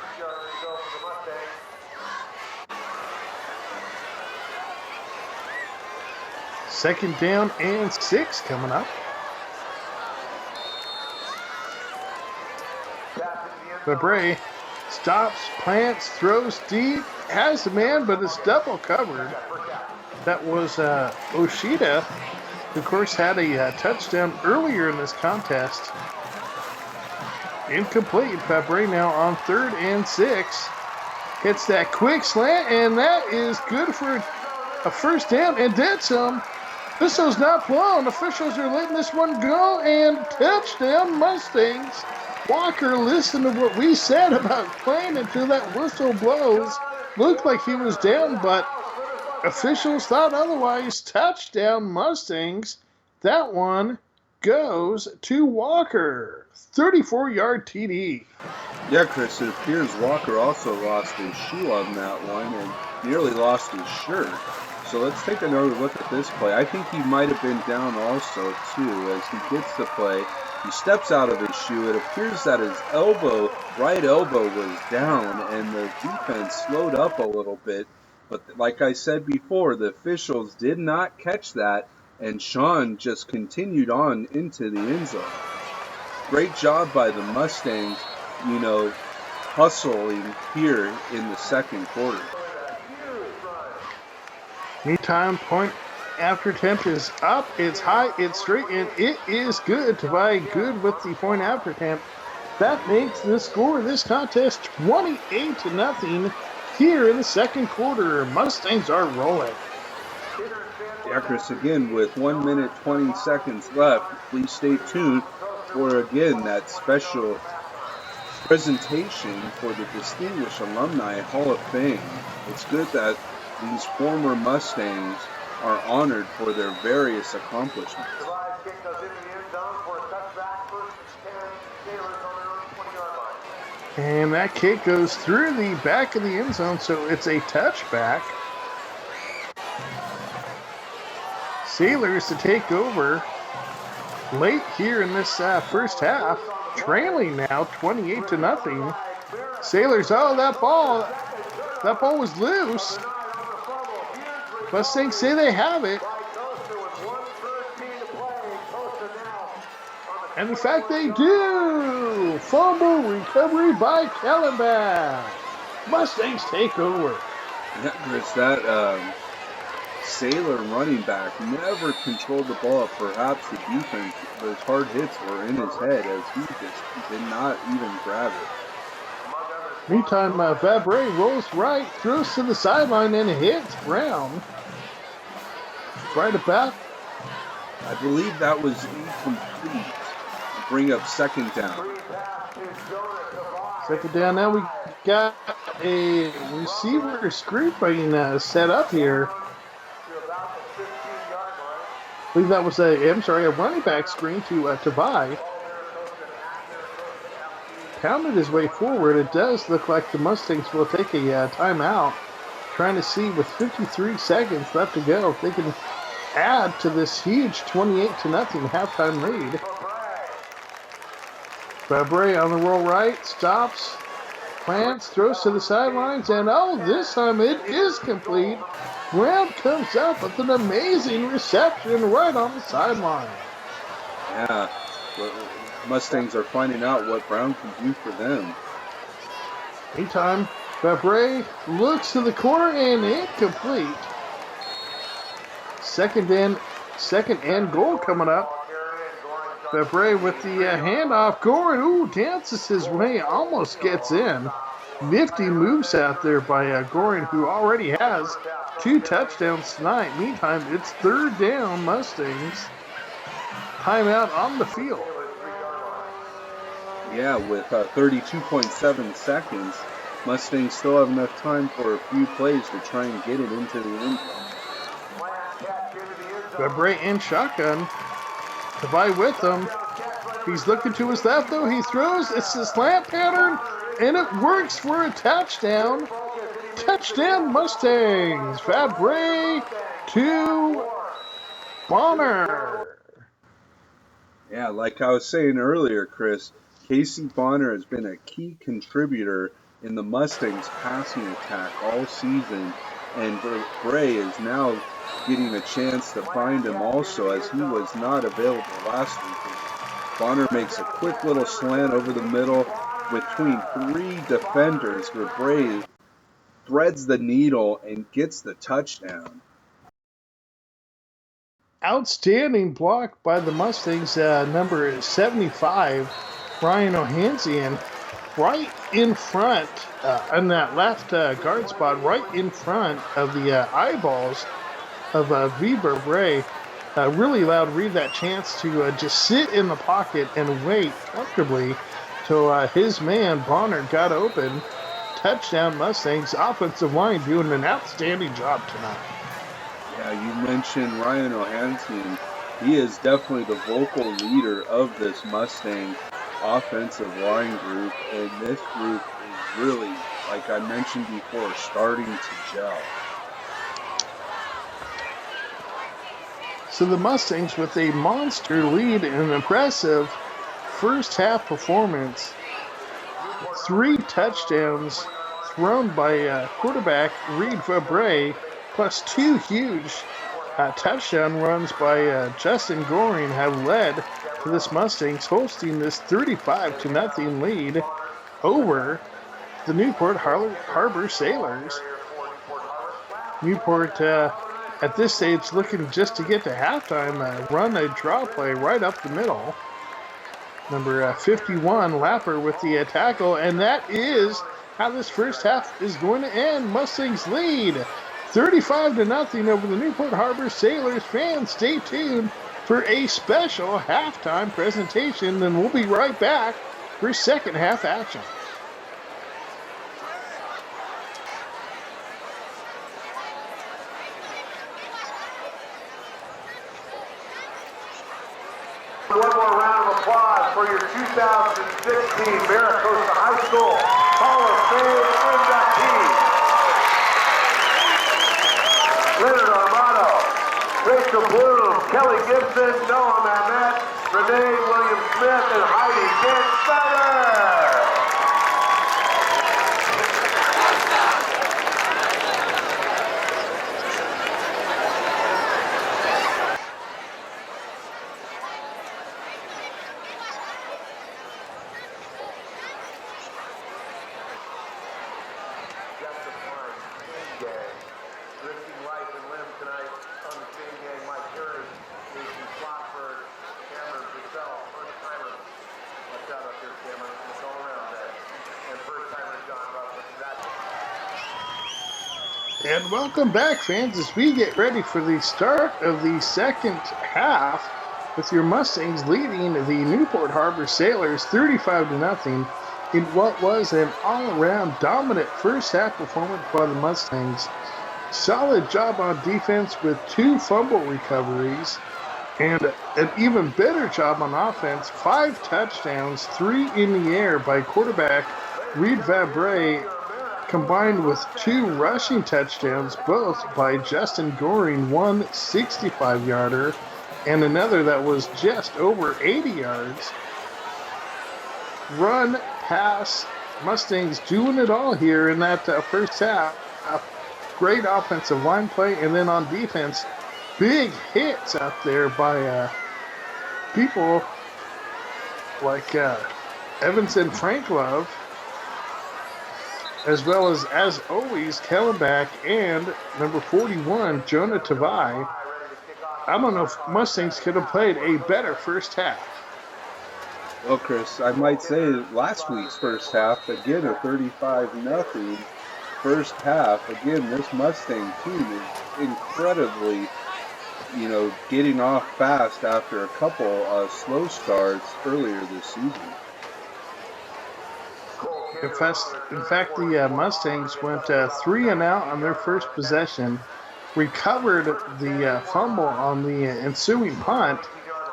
Second down and 6 coming up. Vabre stops, plants, throws deep, has the man, but it's double covered. That was Oshida, who, of course, had a touchdown earlier in this contest. Incomplete. Vabre now on 3rd and 6. Hits that quick slant, and that is good for a first down, and did some. Whistle's not blown. Officials are letting this one go, and touchdown Mustangs. Walker, listen to what we said about playing until that whistle blows. Looked like he was down, but officials thought otherwise. Touchdown Mustangs. That one goes to Walker. 34-yard TD. Yeah, Chris, it appears Walker also lost his shoe on that one and nearly lost his shirt. So let's take another look at this play. I think he might have been down also, too, as he gets the play. He steps out of his shoe. It appears that his right elbow was down, and the defense slowed up a little bit. But like I said before, the officials did not catch that, and Sean just continued on into the end zone. Great job by the Mustangs, hustling here in the second quarter. Meantime, point after attempt is up, it's high, it's straight, and it is good. Tavai good with the point after attempt. That makes the score of this contest 28-0 here in the second quarter. Mustangs are rolling. Yeah, Chris, again, with 1 minute, 20 seconds left, please stay tuned for, again, that special presentation for the Distinguished Alumni Hall of Fame. It's good that these former Mustangs are honored for their various accomplishments. And that kick goes through the back of the end zone, so it's a touchback. Sailors to take over late here in this first half, trailing now 28-0. Sailors, that ball was loose. Mustangs say they have it. And in fact, they do! Fumble recovery by Kellenbach. Mustangs take over. Yeah, Chris, that Sailor running back never controlled the ball. Perhaps the defense, those hard hits were in his head as he just did not even grab it. Meantime, Fabre rolls right, throws to the sideline, and hits Brown. Right about. I believe that was incomplete. Bring up second down. Second down. Now we got a receiver screen being set up here. I believe that was a running back screen to Tavai. Pounded his way forward. It does look like the Mustangs will take a timeout. Trying to see with 53 seconds left to go if they can add to this huge 28-0 halftime lead. Fabre on the roll right, stops, plants, throws to the sidelines, and this time it is complete. Brown comes up with an amazing reception right on the sideline. Yeah, Mustangs are finding out what Brown can do for them. Meantime, Fabre looks to the corner and incomplete. Second and goal coming up. Fabre with the handoff. Gorin, dances his way, almost gets in. Nifty moves out there by Gorin, who already has 2 touchdowns tonight. Meantime, it's third down, Mustangs. Timeout on the field. Yeah, with 32.7 seconds, Mustangs still have enough time for a few plays to try and get it into the end zone. Fabre in shotgun. Tavai with him. He's looking to his left, though. He throws. It's the slant pattern, and it works for a touchdown. Touchdown, Mustangs. Fabre to Bonner. Yeah, like I was saying earlier, Chris, Casey Bonner has been a key contributor in the Mustangs' passing attack all season, and Bray is now getting a chance to find him also, as he was not available last week. Bonner makes a quick little slant over the middle between 3 defenders, where Bray threads the needle and gets the touchdown. Outstanding block by the Mustangs, number 75, Brian Ohansian, right in front, in that left guard spot, right in front of the eyeballs of Weber Bray. Really allowed Reed that chance to just sit in the pocket and wait comfortably till his man Bonner got open. Touchdown, Mustangs. Offensive line doing an outstanding job tonight. Yeah, you mentioned Ryan Ohansian. He is definitely the vocal leader of this Mustang offensive line group, and this group is really, like I mentioned before, starting to gel. So the Mustangs with a monster lead and an impressive first half performance. 3 touchdowns thrown by quarterback Reed Fabre, plus 2 huge touchdown runs by Justin Goring have led to this Mustangs hosting this 35-0 lead over the Newport Harbor Sailors. Newport at this stage looking just to get to halftime, run a draw play right up the middle. Number 51, Lapper with the tackle, and that is how this first half is going to end. Mustangs lead 35-0 over the Newport Harbor Sailors. Fans, stay tuned for a special halftime presentation, and we'll be right back for second half action. One more round of applause for your 2016 Maricosta High School Hall of Fame inductees. Leonard Armato, Rachel Bloom, Kelly Gibson, Noah Mamet, Renee Williams-Smith, and Heidi Gant-Snyder. And welcome back, fans, as we get ready for the start of the second half with your Mustangs leading the Newport Harbor Sailors 35-0 in what was an all-around dominant first half performance by the Mustangs. Solid job on defense with 2 fumble recoveries and an even better job on offense. 5 touchdowns, 3 in the air by quarterback Reed Vabre, combined with 2 rushing touchdowns, both by Justin Goring, one 65-yarder and another that was just over 80 yards. Run, pass, Mustangs doing it all here in that first half. Great offensive line play, and then on defense, big hits out there by people like Evans and Frank Love, as well as always, Kellenbach and number 41, Jonah Tavai. I don't know if Mustangs could have played a better first half. Well, Chris, I might say last week's first half, again, a 35-0 first half. Again, this Mustang team is incredibly, getting off fast after a couple slow starts earlier this season. In fact, the Mustangs went 3 and out on their first possession, recovered the fumble on the ensuing punt,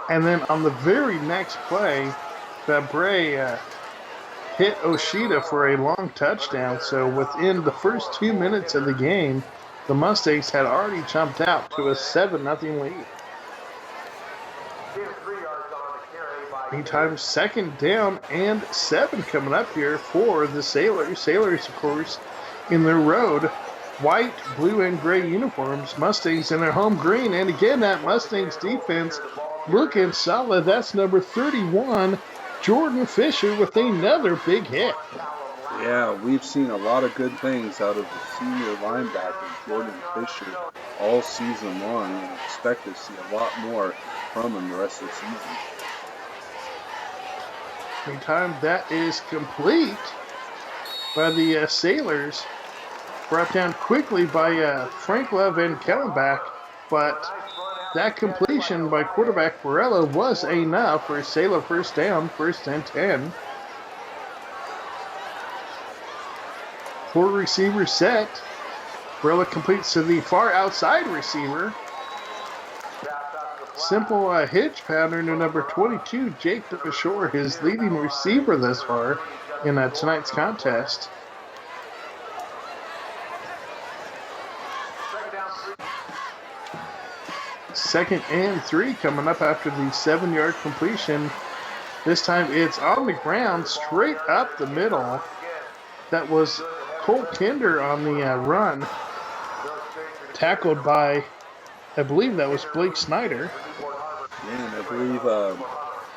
and then on the very next play, Vabre hit Oshida for a long touchdown. So within the first 2 minutes of the game, the Mustangs had already jumped out to a 7-0 lead. Meantime, 2nd down and 7 coming up here for the Sailors. Sailors, of course, in their road white, blue, and gray uniforms. Mustangs in their home green. And again, that Mustangs defense looking solid. That's number 31, Jordan Fisher, with another big hit. Yeah, we've seen a lot of good things out of the senior linebacker, Jordan Fisher, all season long, and expect to see a lot more from him the rest of the season. Meantime, that is complete by the Sailors. Brought down quickly by Frank Love and Kellenbach, but that completion by quarterback Varela was enough for a Sailor first down, 1st and 10. 4 receivers set. Varela completes to the far outside receiver. Simple hitch pattern to number 22, Jake DeBashore, his leading receiver thus far in tonight's contest. Second and 3 coming up after the 7-yard completion. This time it's on the ground, straight up the middle. That was Cole Kinder on the run. Tackled by, I believe that was Blake Snyder. Yeah, and I believe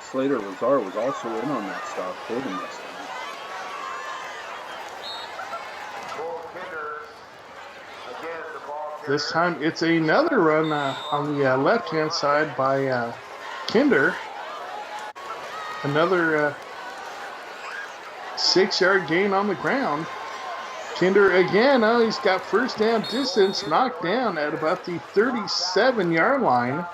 Slater Lazar was also in on that stop for the Mustangs. This time it's another run on the left-hand side by Kinder. Another 6-yard gain on the ground. Kinder again, he's got first down distance, knocked down at about the 37-yard line.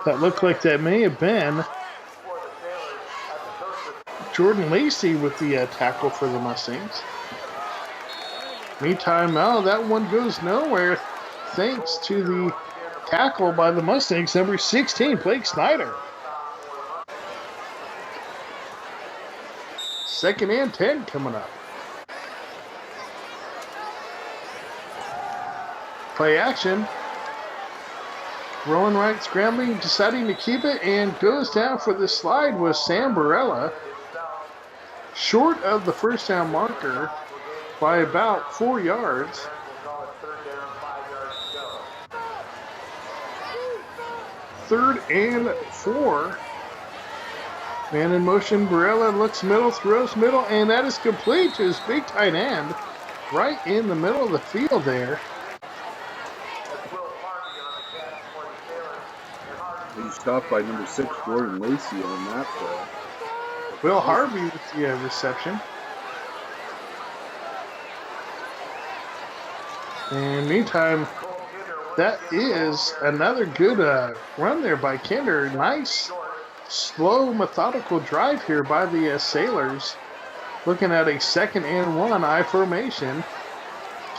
That looked like that may have been Jordan Lacey with the tackle for the Mustangs. Meantime, that one goes nowhere thanks to the tackle by the Mustangs, number 16, Blake Snyder. 2nd and 10 coming up. Play action. Rolling right, scrambling, deciding to keep it, and goes down for the slide was Sam Barella. Short of the first down marker by about 4 yards. Third and 4. Man in motion, Barella looks middle, throws middle, and that is complete to his big tight end. Right in the middle of the field there. He's stopped by number 6, Jordan Lacey, on that play. Will Harvey with the reception. And meantime, that is another good run there by Kinder. Nice, slow, methodical drive here by the Sailors. Looking at a 2nd and 1 I formation.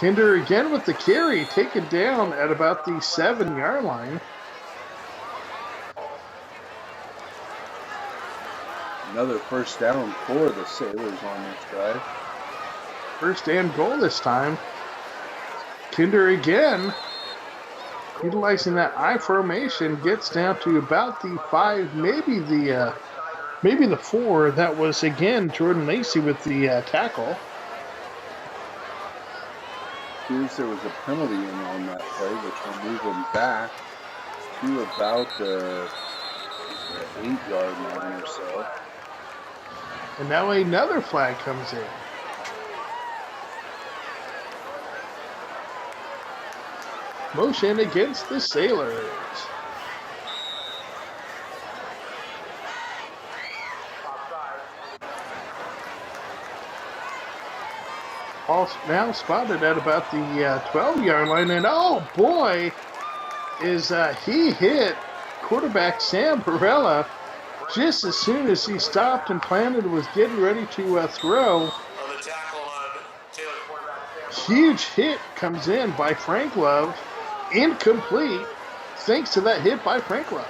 Kinder again with the carry, taken down at about the 7-yard line. Another first down for the Sailors on this drive. 1st and goal this time. Kinder again, utilizing that I formation, gets down to about the 5, maybe the 4. That was again Jordan Lacey with the tackle. Appears there was a penalty in on that play, which will move him back to about the 8-yard line or so. And now another flag comes in. Motion against the Sailors. Ball now spotted at about the 12-yard line, and oh boy, is he hit quarterback Sam Barella just as soon as he stopped and planted, was getting ready to throw. Huge hit comes in by Frank Love, incomplete, thanks to that hit by Frank Love.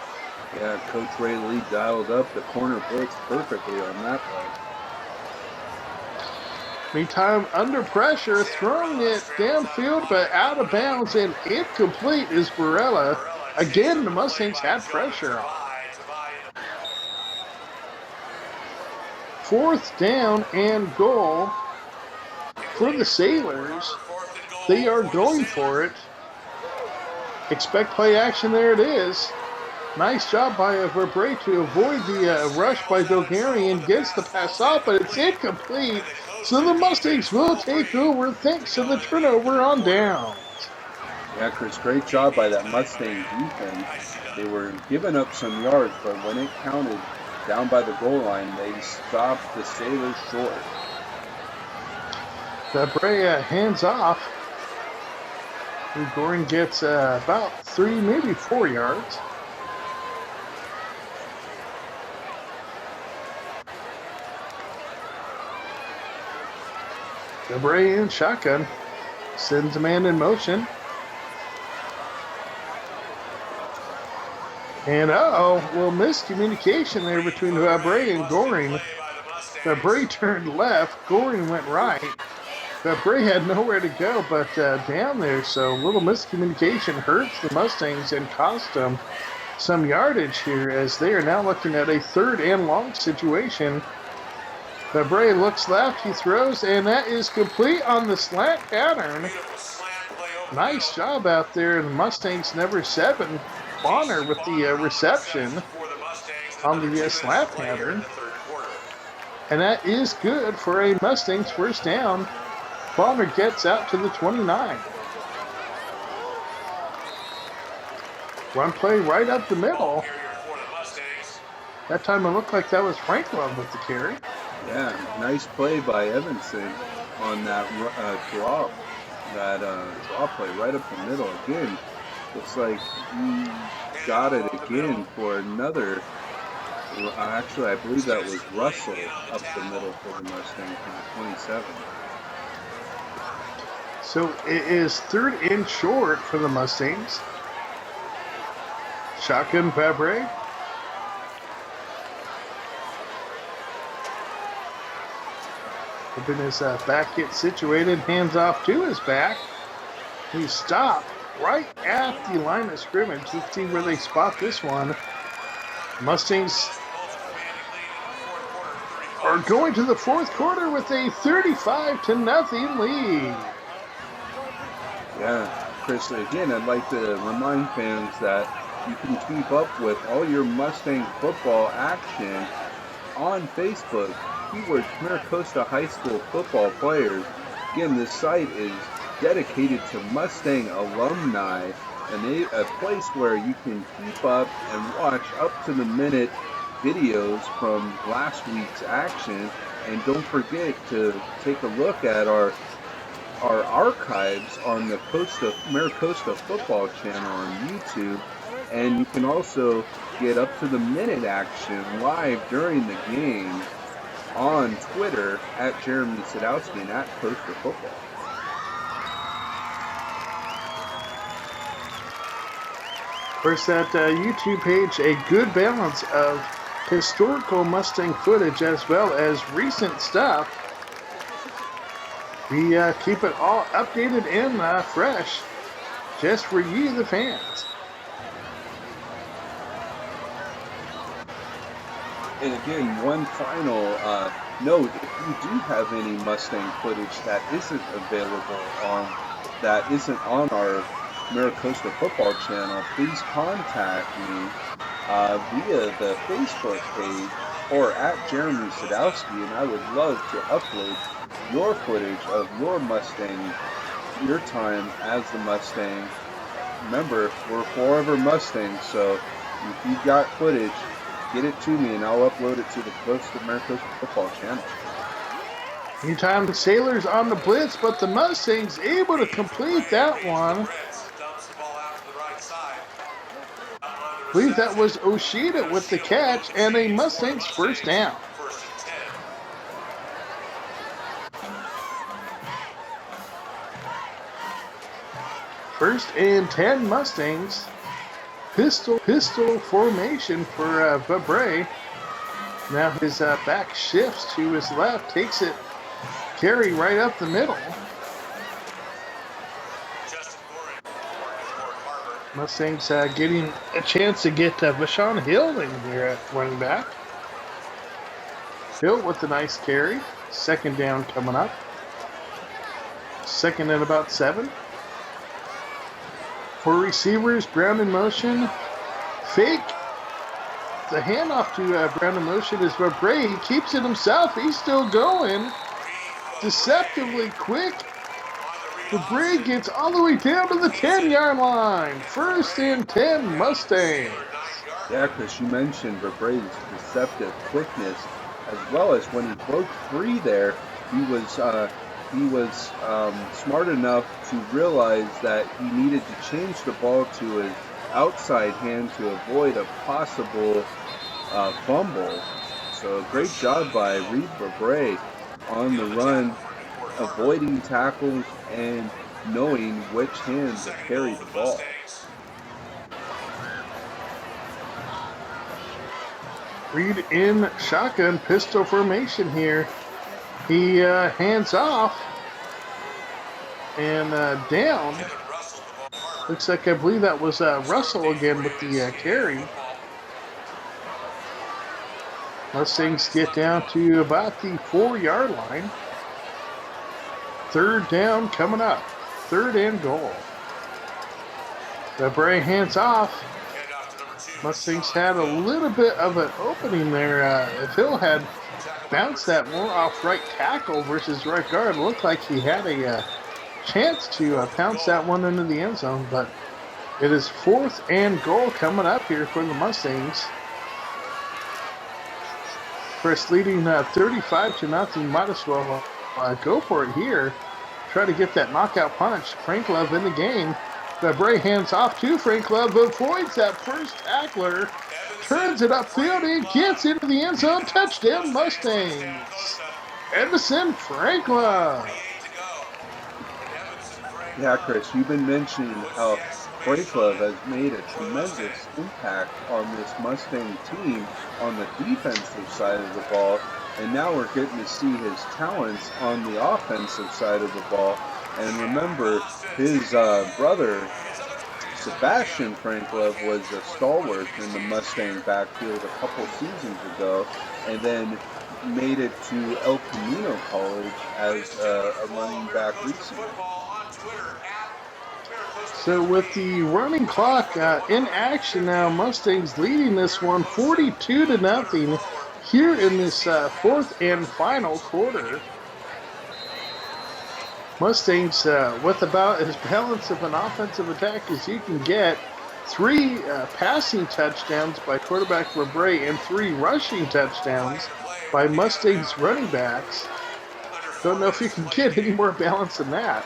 Yeah, Coach Ray Lee dialed up the corner blitz perfectly on that play. Meantime, under pressure, throwing it downfield but out of bounds and incomplete is Barella. Again, the Mustangs had pressure. 4th down and goal for the Sailors. They are going for it. Expect play action, there it is. Nice job by Verbrae to avoid the rush by Bulgarian. Gets the pass off, but it's incomplete. So the Mustangs will take over thanks to the turnover on downs. Yeah, Chris, great job by that Mustang defense. They were giving up some yards, but when it counted down by the goal line, they stopped the Sailors short. Verbrae hands off. Goring gets about 3, maybe 4 yards. Verbrae in shotgun. Sends a man in motion. And miscommunication there between Verbrae and Goring. Verbrae turned left, Goring went right. Verbrae had nowhere to go but down there, so a little miscommunication hurts the Mustangs and cost them some yardage here as they are now looking at a 3rd and long situation. Verbrae looks left, he throws, and that is complete on the slant pattern. Nice job out there, and the Mustangs number 7, Bonner, with the reception on the slant pattern. And that is good for a Mustangs first down. Bonner gets out to the 29. Run play right up the middle. That time it looked like that was Frank Love with the carry. Yeah, nice play by Evanson on that draw play right up the middle. Again, looks like he got it again for another. Actually, I believe that was Russell up the middle for the Mustangs on 27. So it is 3rd and short for the Mustangs. Shotgun Verbrae. Hoping his back gets situated, hands off to his back. He stopped right at the line of scrimmage. Let's see where they spot this one. Mustangs are going to the 4th quarter with a 35-0 lead. Yeah, Chris, again, I'd like to remind fans that you can keep up with all your Mustang football action on Facebook. Keyword Maricosta High School football players. Again, this site is dedicated to Mustang alumni and a place where you can keep up and watch up-to-the-minute videos from last week's action. And don't forget to take a look at our our archives on the Maricosta Football channel on YouTube, and you can also get up to the minute action live during the game on Twitter at Jeremy Sadowski and at Costa Football. Of course, that YouTube page, a good balance of historical Mustang footage as well as recent stuff. We keep it all updated and fresh just for you, the fans. And again, one final note, if you do have any Mustang footage that isn't available that isn't on our Maricosta Football channel, please contact me via the Facebook page or at Jeremy Sadowski, and I would love to upload your footage of your Mustang, your time as the Mustang. Remember, we're forever Mustangs, so if you've got footage, get it to me and I'll upload it to the Maricosta Football channel. Meantime, the Sailors on the blitz, but the Mustangs able to complete that one. I believe that was Oshida with the catch and a Mustangs first down. First and 10 Mustangs. Pistol formation for Vabre. Now his back shifts to his left, takes it, carry right up the middle. Mustangs getting a chance to get Vashon Hill in here at running back. Hill with a nice carry. Second down coming up. Second and about 7. For receivers, Brown in motion. Fake. The handoff to Brown in motion is Vabre. He keeps it himself. He's still going. Deceptively quick. Vabre gets all the way down to the 10-yard line. First and 10 Mustangs. Yeah, Chris, you mentioned Vabre's deceptive quickness, as well as when he broke free there, he was smart enough to realize that he needed to change the ball to his outside hand to avoid a possible fumble. So great job by Reed Vabre on the run, avoiding tackles and knowing which hand to carry the ball. Reed in shotgun pistol formation here. He hands off and down. Looks like I believe that was Russell again with the carry. Mustangs get down to about the 4-yard line. Third down coming up. Third and goal. Vabre hands off. Mustangs had a little bit of an opening there. If Hill had bounced that more off right tackle versus right guard, it looked like he had a chance to pounce that one into the end zone, but it is fourth and goal coming up here for the Mustangs. Chris leading 35-0. Might as well go for it here. Try to get that knockout punch. Frank Love in the game. Vabre hands off to Frank Love, avoids that first tackler, turns it upfield and gets into the end zone. Touchdown Mustangs. Edison Frank Love. Yeah, Chris, you've been mentioning how Frank Love has made a tremendous impact on this Mustang team on the defensive side of the ball, and now we're getting to see his talents on the offensive side of the ball. And remember, his brother, Sebastian Frank Love, was a stalwart in the Mustang backfield a couple seasons ago, and then made it to El Camino College as a running back recently. So with the running clock in action now, Mustangs leading this one 42-0 here in this fourth and final quarter. Mustangs with about as balanced of an offensive attack as you can get. 3 passing touchdowns by quarterback Vabre and 3 rushing touchdowns by Mustangs running backs. Don't know if you can get any more balance than that.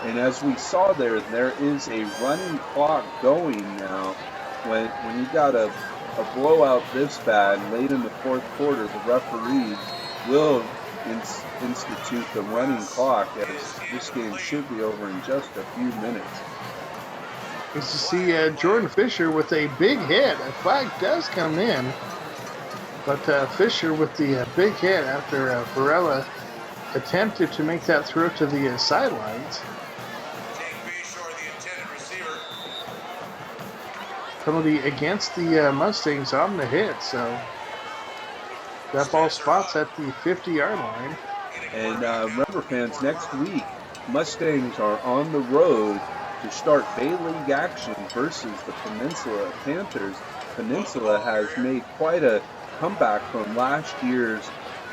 And as we saw there is a running clock going now. When you got a blowout this bad late in the fourth quarter, the referees will institute the running clock, as this game should be over in just a few minutes. As you see Jordan Fisher with a big hit. A flag does come in, but Fisher with the big hit after Varela attempted to make that throw to the sidelines. Penalty against the Mustangs on the hit, so that ball spots at the 50-yard line. And remember, fans, next week, Mustangs are on the road to start Bay League action versus the Peninsula Panthers. Peninsula has made quite a comeback from last year's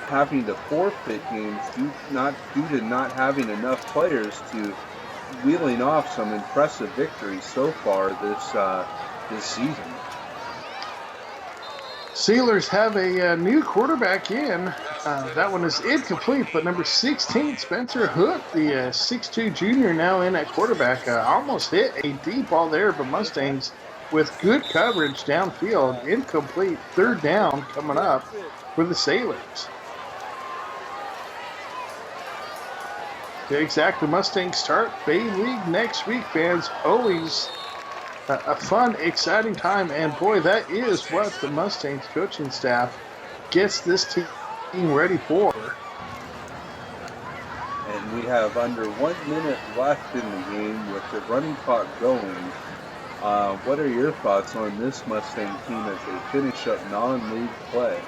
having to forfeit games due to not having enough players to wheeling off some impressive victories so far this season. Sailors have a new quarterback in. That one is incomplete, but number 16, Spencer Hook, the 6'2 junior, now in at quarterback. Almost hit a deep ball there, but Mustangs with good coverage downfield. Incomplete, third down coming up for the Sailors. To exact the Mustangs start Bay League next week, fans. Always a fun, exciting time, and boy, that is what the Mustangs coaching staff gets this team ready for. And we have under 1 minute left in the game with the running clock going. What are your thoughts on this Mustang team as they finish up non-league play?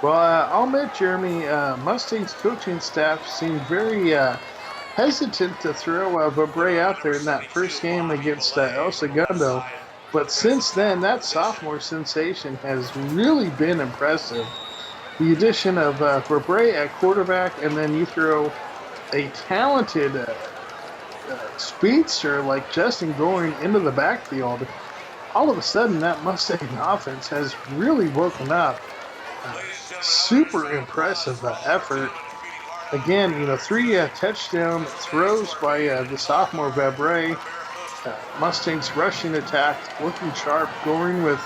Well, I'll admit, Jeremy, Mustangs coaching staff seemed very hesitant to throw Vabre out there in that first game against El Segundo. But since then, that sophomore sensation has really been impressive. The addition of Vabre at quarterback, and then you throw a talented speedster like Justin Goring into the backfield. All of a sudden, that Mustang offense has really woken up. Super impressive effort. Again, 3 touchdown throws by the sophomore Vabre. Mustangs rushing attack looking sharp, going with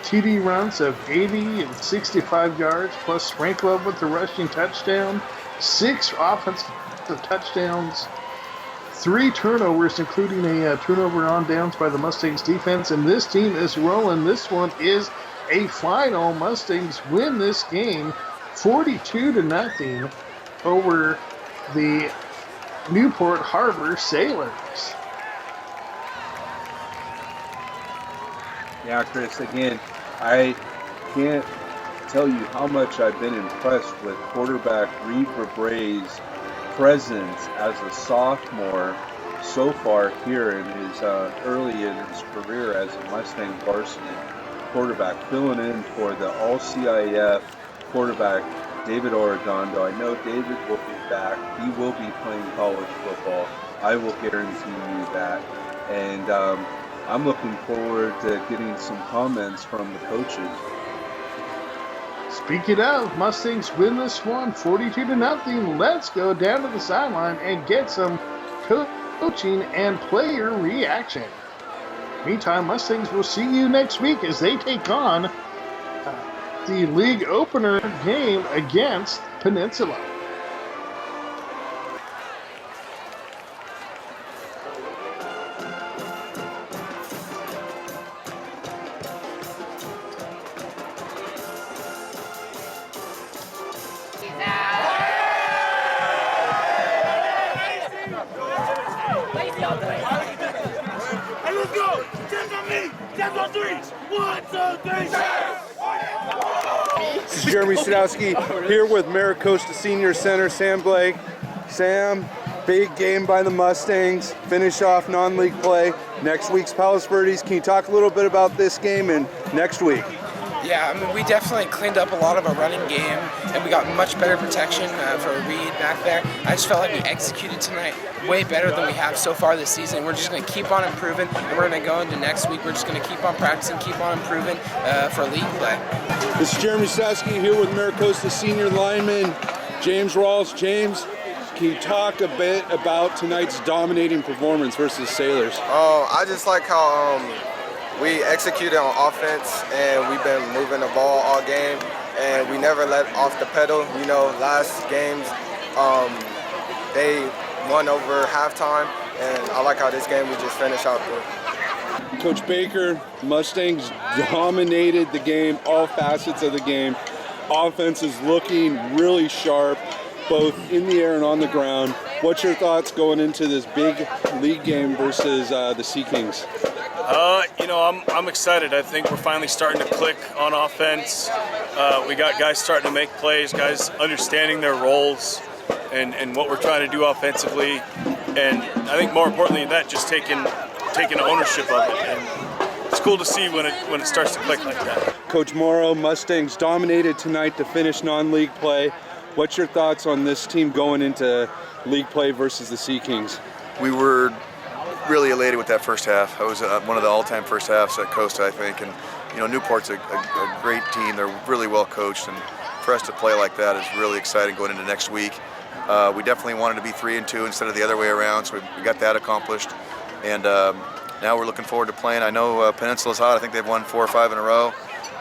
TD runs of 80 and 65 yards, plus sprinkle up with the rushing touchdown. 6 offensive touchdowns, 3 turnovers, including a turnover on downs by the Mustangs defense. And this team is rolling. This one is a final. Mustangs win this game 42-0 over the Newport Harbor Sailors. Yeah, Chris, again, I can't tell you how much I've been impressed with quarterback Reed Vabre's presence as a sophomore so far here in his early in his career as a Mustang varsity quarterback, filling in for the All-CIF quarterback David Arredondo. I know David will be back. He will be playing college football. I will guarantee you that. And I'm looking forward to getting some comments from the coaches. Speaking of, Mustangs win this one 42-0. Let's go down to the sideline and get some coaching and player reaction. Meantime, Mustangs will see you next week as they take on the league opener game against Peninsula. This is Jeremy Sadowski here with Maricosta Senior Center, Sam Blake. Sam, big game by the Mustangs, finish off non-league play. Next week's Palos Verdes. Can you talk a little bit about this game and next week? Yeah, I mean, we definitely cleaned up a lot of our running game, and we got much better protection for Reed back there. I just felt like we executed tonight way better than we have so far this season. We're just going to keep on improving, and we're going to go into next week. We're just going to keep on practicing, keep on improving for league play. This is Jeremy Sadowski here with Maricosta senior lineman James Rawls. James, can you talk a bit about tonight's dominating performance versus Sailors? I just like how we executed on offense, and we've been moving the ball all game, and we never let off the pedal. You know, last games, they won over halftime, and I like how this game we just finished out good. Coach Baker, Mustangs dominated the game, all facets of the game. Offense is looking really sharp, both in the air and on the ground. What's your thoughts going into this big league game versus the Sea Kings? You know, I'm excited. I think we're finally starting to click on offense. We got guys starting to make plays, guys understanding their roles and what we're trying to do offensively. And I think more importantly than that, just taking ownership of it. And it's cool to see when it starts to click like that. Coach Morrow, Mustangs dominated tonight to finish non-league play. What's your thoughts on this team going into league play versus the Sea Kings? We were really elated with that first half. It was one of the all-time first halves at Costa, I think. And you know, Newport's a great team. They're really well coached, and for us to play like that is really exciting going into next week. We definitely wanted to be 3-2 instead of the other way around, so we got that accomplished. And now we're looking forward to playing. I know Peninsula's hot. I think they've won 4 or 5 in a row,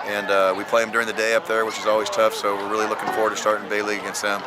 and we play them during the day up there, which is always tough. So we're really looking forward to starting Bay League against them.